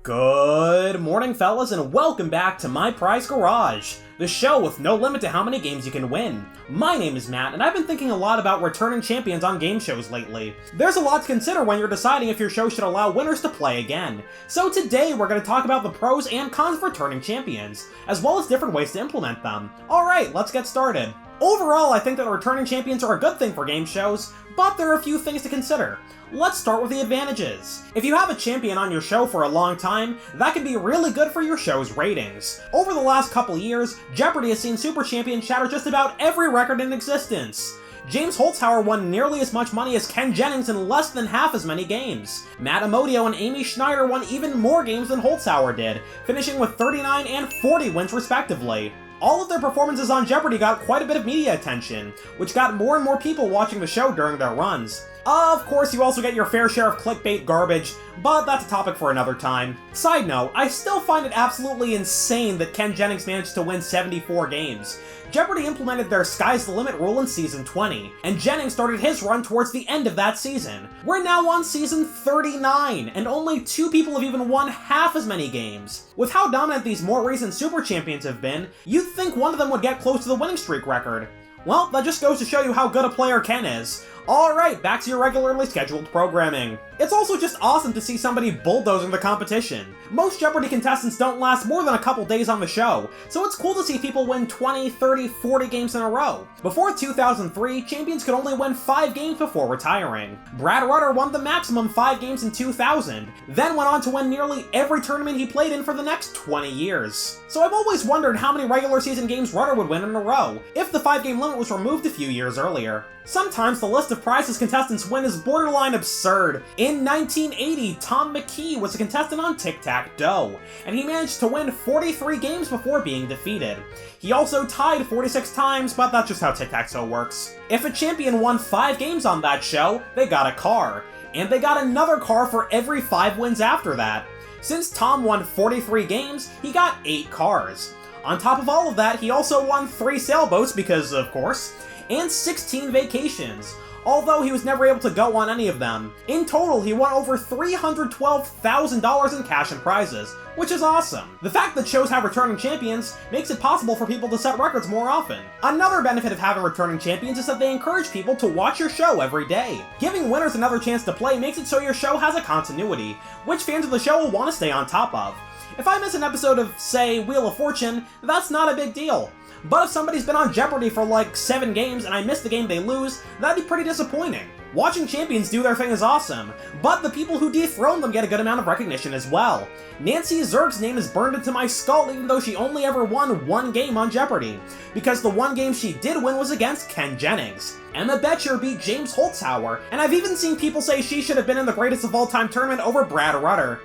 Good morning, fellas, and welcome back to My Prize Garage, the show with no limit to how many games you can win. My name is Matt, and I've been thinking a lot about returning champions on game shows lately. There's a lot to consider when you're deciding if your show should allow winners to play again. So today we're going to talk about the pros and cons of returning champions, as well as different ways to implement them. Alright, let's get started. Overall, I think that returning champions are a good thing for game shows, but there are a few things to consider. Let's start with the advantages. If you have a champion on your show for a long time, that can be really good for your show's ratings. Over the last couple years, Jeopardy has seen Super Champions shatter just about every record in existence. James Holzhauer won nearly as much money as Ken Jennings in less than half as many games. Matt Amodio and Amy Schneider won even more games than Holzhauer did, finishing with 39 and 40 wins respectively. All of their performances on Jeopardy got quite a bit of media attention, which got more and more people watching the show during their runs. Of course, you also get your fair share of clickbait garbage, but that's a topic for another time. Side note, I still find it absolutely insane that Ken Jennings managed to win 74 games. Jeopardy implemented their Sky's the Limit rule in Season 20, and Jennings started his run towards the end of that season. We're now on Season 39, and only 2 people have even won half as many games. With how dominant these more recent Super Champions have been, you'd think one of them would get close to the winning streak record. Well, that just goes to show you how good a player Ken is. Alright, back to your regularly scheduled programming. It's also just awesome to see somebody bulldozing the competition. Most Jeopardy contestants don't last more than a couple days on the show, so it's cool to see people win 20, 30, 40 games in a row. Before 2003, champions could only win 5 games before retiring. Brad Rutter won the maximum 5 games in 2000, then went on to win nearly every tournament he played in for the next 20 years. So I've always wondered how many regular season games Rutter would win in a row, if the 5-game limit was removed a few years earlier. Sometimes the list of prizes contestants win is borderline absurd. In 1980, Tom McKee was a contestant on Tic-Tac-Dough, and he managed to win 43 games before being defeated. He also tied 46 times, but that's just how Tic-Tac-Toe works. If a champion won 5 games on that show, they got a car, and they got another car for every 5 wins after that. Since Tom won 43 games, he got 8 cars. On top of all of that, he also won 3 sailboats because, of course, and 16 vacations, although he was never able to go on any of them. In total, he won over $312,000 in cash and prizes, which is awesome. The fact that shows have returning champions makes it possible for people to set records more often. Another benefit of having returning champions is that they encourage people to watch your show every day. Giving winners another chance to play makes it so your show has a continuity, which fans of the show will want to stay on top of. If I miss an episode of, say, Wheel of Fortune, that's not a big deal. But if somebody's been on Jeopardy for like 7 games and I miss the game they lose, that'd be pretty disappointing. Watching champions do their thing is awesome, but the people who dethrone them get a good amount of recognition as well. Nancy Zerg's name is burned into my skull even though she only ever won 1 game on Jeopardy, because the 1 game she did win was against Ken Jennings. Emma Boettcher beat James Holzhauer, and I've even seen people say she should have been in the Greatest of All Time tournament over Brad Rutter.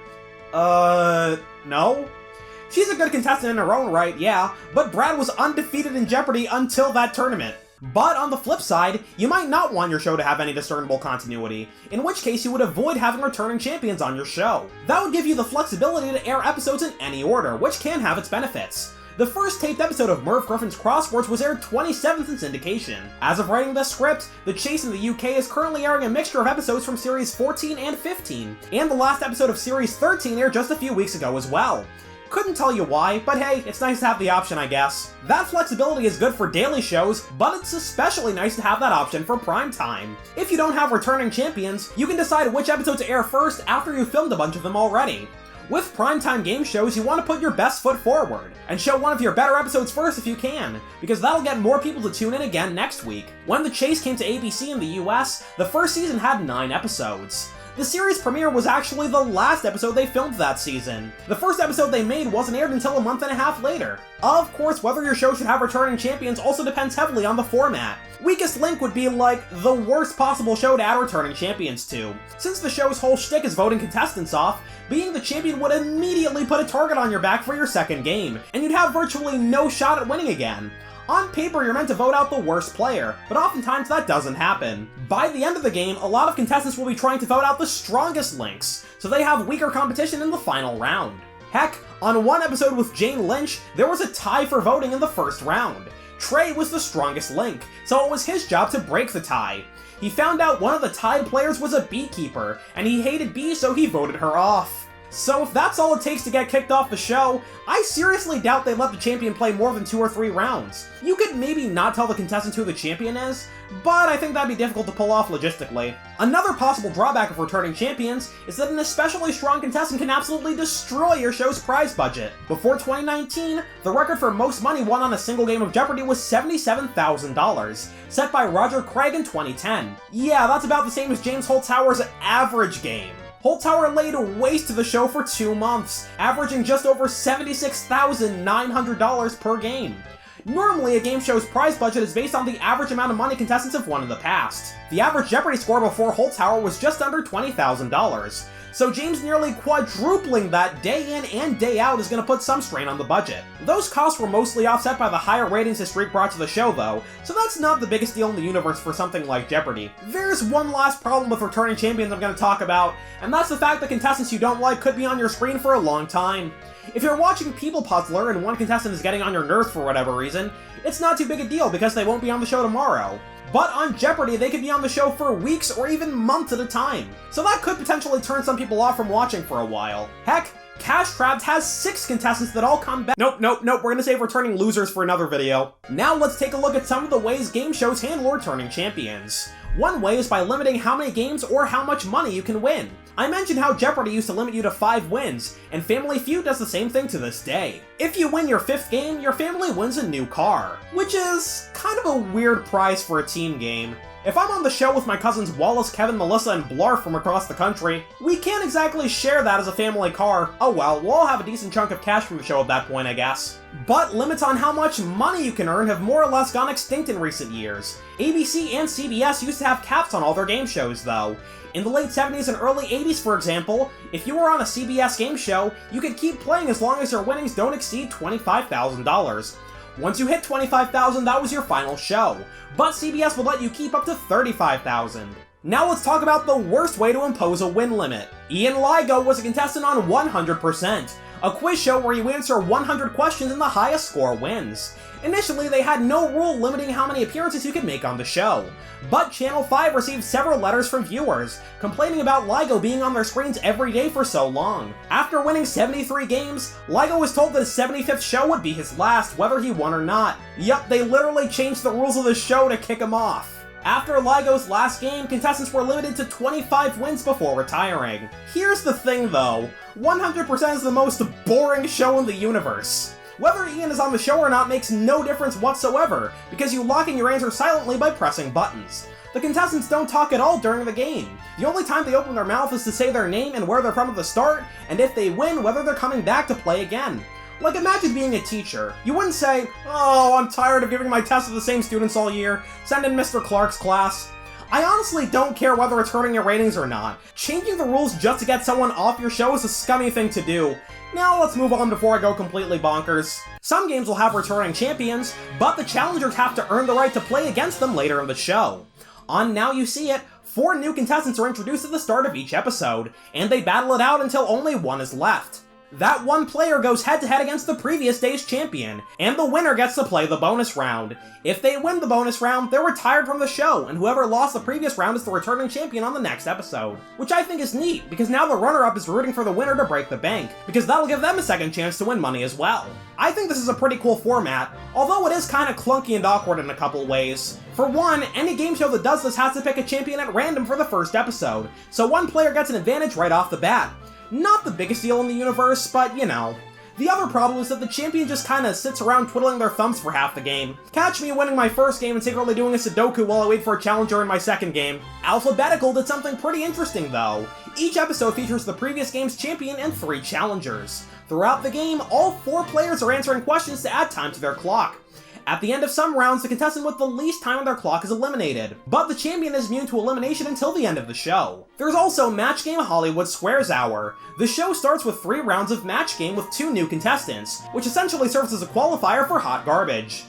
No? She's a good contestant in her own right, yeah, but Brad was undefeated in Jeopardy until that tournament. But on the flip side, you might not want your show to have any discernible continuity, in which case you would avoid having returning champions on your show. That would give you the flexibility to air episodes in any order, which can have its benefits. The first taped episode of Merv Griffin's Crosswords was aired 27th in syndication. As of writing this script, The Chase in the UK is currently airing a mixture of episodes from Series 14 and 15, and the last episode of Series 13 aired just a few weeks ago as well. Couldn't tell you why, but hey, it's nice to have the option, I guess. That flexibility is good for daily shows, but it's especially nice to have that option for primetime. If you don't have returning champions, you can decide which episode to air first after you've filmed a bunch of them already. With primetime game shows, you want to put your best foot forward, and show one of your better episodes first if you can, because that'll get more people to tune in again next week. When The Chase came to ABC in the US, the first season had 9 episodes. The series premiere was actually the last episode they filmed that season. The first episode they made wasn't aired until a month and a half later. Of course, whether your show should have returning champions also depends heavily on the format. Weakest Link would be like the worst possible show to add returning champions to. Since the show's whole shtick is voting contestants off, being the champion would immediately put a target on your back for your second game, and you'd have virtually no shot at winning again. On paper, you're meant to vote out the worst player, but oftentimes that doesn't happen. By the end of the game, a lot of contestants will be trying to vote out the strongest links, so they have weaker competition in the final round. Heck, on one episode with Jane Lynch, there was a tie for voting in the first round. Trey was the strongest link, so it was his job to break the tie. He found out one of the tied players was a beekeeper, and he hated bees, so he voted her off. So if that's all it takes to get kicked off the show, I seriously doubt they let the champion play more than 2 or 3 rounds. You could maybe not tell the contestants who the champion is, but I think that'd be difficult to pull off logistically. Another possible drawback of returning champions is that an especially strong contestant can absolutely destroy your show's prize budget. Before 2019, the record for most money won on a single game of Jeopardy was $77,000, set by Roger Craig in 2010. Yeah, that's about the same as James Holzhauer's average game. Holzhauer laid waste to the show for 2 months, averaging just over $76,900 per game. Normally, a game show's prize budget is based on the average amount of money contestants have won in the past. The average Jeopardy score before Holzhauer was just under $20,000, so James nearly quadrupling that day in and day out is going to put some strain on the budget. Those costs were mostly offset by the higher ratings his streak brought to the show though, so that's not the biggest deal in the universe for something like Jeopardy. There's one last problem with returning champions I'm going to talk about, and that's the fact that contestants you don't like could be on your screen for a long time. If you're watching People Puzzler and one contestant is getting on your nerves for whatever reason, it's not too big a deal because they won't be on the show tomorrow. But on Jeopardy, they could be on the show for weeks or even months at a time, so that could potentially turn some people off from watching for a while. Heck, Cash Trapped has 6 contestants that all come back. Nope, we're gonna save returning losers for another video. Now let's take a look at some of the ways game shows handle returning champions. One way is by limiting how many games or how much money you can win. I mentioned how Jeopardy used to limit you to 5 wins, and Family Feud does the same thing to this day. If you win your 5th game, your family wins a new car, which is kind of a weird prize for a team game. If I'm on the show with my cousins Wallace, Kevin, Melissa, and Blarf from across the country, we can't exactly share that as a family car. Oh well, we'll all have a decent chunk of cash from the show at that point, I guess. But limits on how much money you can earn have more or less gone extinct in recent years. ABC and CBS used to have caps on all their game shows, though. In the late 70s and early 80s, for example, if you were on a CBS game show, you could keep playing as long as your winnings don't exceed $25,000. Once you hit $25,000, that was your final show, but CBS would let you keep up to $35,000. Now let's talk about the worst way to impose a win limit. Ian Ligo was a contestant on 100%, a quiz show where you answer 100 questions and the highest score wins. Initially, they had no rule limiting how many appearances you could make on the show, but Channel 5 received several letters from viewers, complaining about Ligo being on their screens every day for so long. After winning 73 games, Ligo was told that his 75th show would be his last, whether he won or not. Yup, they literally changed the rules of the show to kick him off. After Ligo's last game, contestants were limited to 25 wins before retiring. Here's the thing though, 100% is the most boring show in the universe. Whether Ian is on the show or not makes no difference whatsoever, because you lock in your answer silently by pressing buttons. The contestants don't talk at all during the game. The only time they open their mouth is to say their name and where they're from at the start, and if they win, whether they're coming back to play again. Like, imagine being a teacher. You wouldn't say, "Oh, I'm tired of giving my tests to the same students all year. Send in Mr. Clark's class." I honestly don't care whether it's hurting your ratings or not. Changing the rules just to get someone off your show is a scummy thing to do. Now let's move on before I go completely bonkers. Some games will have returning champions, but the challengers have to earn the right to play against them later in the show. On Now You See It, 4 new contestants are introduced at the start of each episode, and they battle it out until only one is left. That one player goes head-to-head against the previous day's champion, and the winner gets to play the bonus round. If they win the bonus round, they're retired from the show, and whoever lost the previous round is the returning champion on the next episode. Which I think is neat, because now the runner-up is rooting for the winner to break the bank, because that'll give them a second chance to win money as well. I think this is a pretty cool format, although it is kinda clunky and awkward in a couple ways. For one, any game show that does this has to pick a champion at random for the first episode, so one player gets an advantage right off the bat. Not the biggest deal in the universe, but you know. The other problem is that the champion just kinda sits around twiddling their thumbs for half the game. Catch me winning my first game and secretly doing a Sudoku while I wait for a challenger in my second game. Alphabetical did something pretty interesting though. Each episode features the previous game's champion and 3 challengers. Throughout the game, all 4 players are answering questions to add time to their clock. At the end of some rounds, the contestant with the least time on their clock is eliminated, but the champion is immune to elimination until the end of the show. There's also Match Game Hollywood Squares Hour. The show starts with 3 rounds of Match Game with 2 new contestants, which essentially serves as a qualifier for Hot Garbage.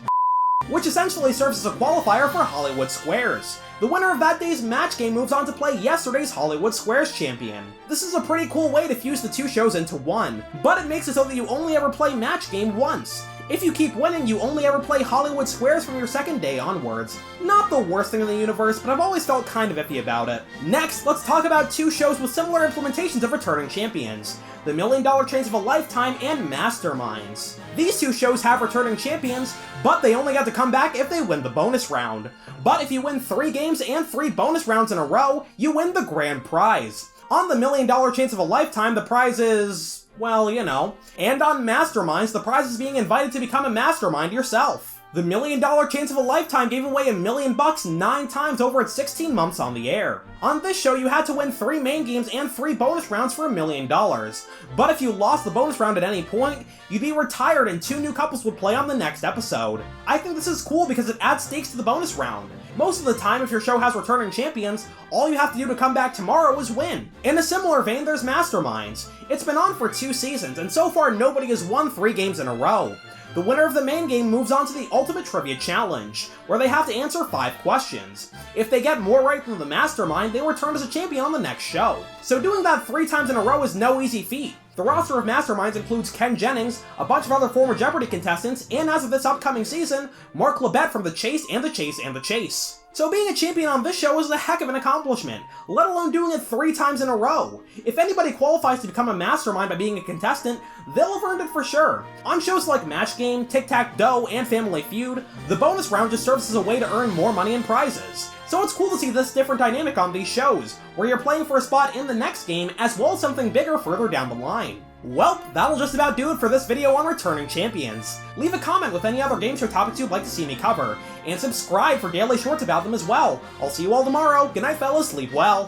Hollywood Squares. The winner of that day's match game moves on to play yesterday's Hollywood Squares champion. This is a pretty cool way to fuse the 2 shows into one, but it makes it so that you only ever play match game once. If you keep winning, you only ever play Hollywood Squares from your second day onwards. Not the worst thing in the universe, but I've always felt kind of iffy about it. Next, let's talk about two shows with similar implementations of returning champions: The $1 Million Chance of a Lifetime and Masterminds. These two shows have returning champions, but they only get to come back if they win the bonus round. But if you win 3 games and 3 bonus rounds in a row, you win the grand prize. On The $1 Million Chance of a Lifetime, the prize is, well, you know. And on Masterminds, the prize is being invited to become a mastermind yourself. The $1 Million Chance of a Lifetime gave away $1 million 9 times over its 16 months on the air. On this show, you had to win 3 main games and 3 bonus rounds for $1 million. But if you lost the bonus round at any point, you'd be retired and 2 new couples would play on the next episode. I think this is cool because it adds stakes to the bonus round. Most of the time, if your show has returning champions, all you have to do to come back tomorrow is win. In a similar vein, there's Masterminds. It's been on for 2 seasons, and so far nobody has won 3 games in a row. The winner of the main game moves on to the Ultimate Trivia Challenge, where they have to answer 5 questions. If they get more right than the Mastermind, they return as a champion on the next show. So doing that 3 times in a row is no easy feat. The roster of Masterminds includes Ken Jennings, a bunch of other former Jeopardy contestants, and as of this upcoming season, Mark Labette from The Chase and The Chase and The Chase. So being a champion on this show is a heck of an accomplishment, let alone doing it 3 times in a row. If anybody qualifies to become a mastermind by being a contestant, they'll have earned it for sure. On shows like Match Game, Tic-Tac-Dough, and Family Feud, the bonus round just serves as a way to earn more money and prizes. So it's cool to see this different dynamic on these shows, where you're playing for a spot in the next game as well as something bigger further down the line. Well, that'll just about do it for this video on returning champions. Leave a comment with any other game show topics you'd like to see me cover, and subscribe for daily shorts about them as well. I'll see you all tomorrow. Good night, fellas. Sleep well.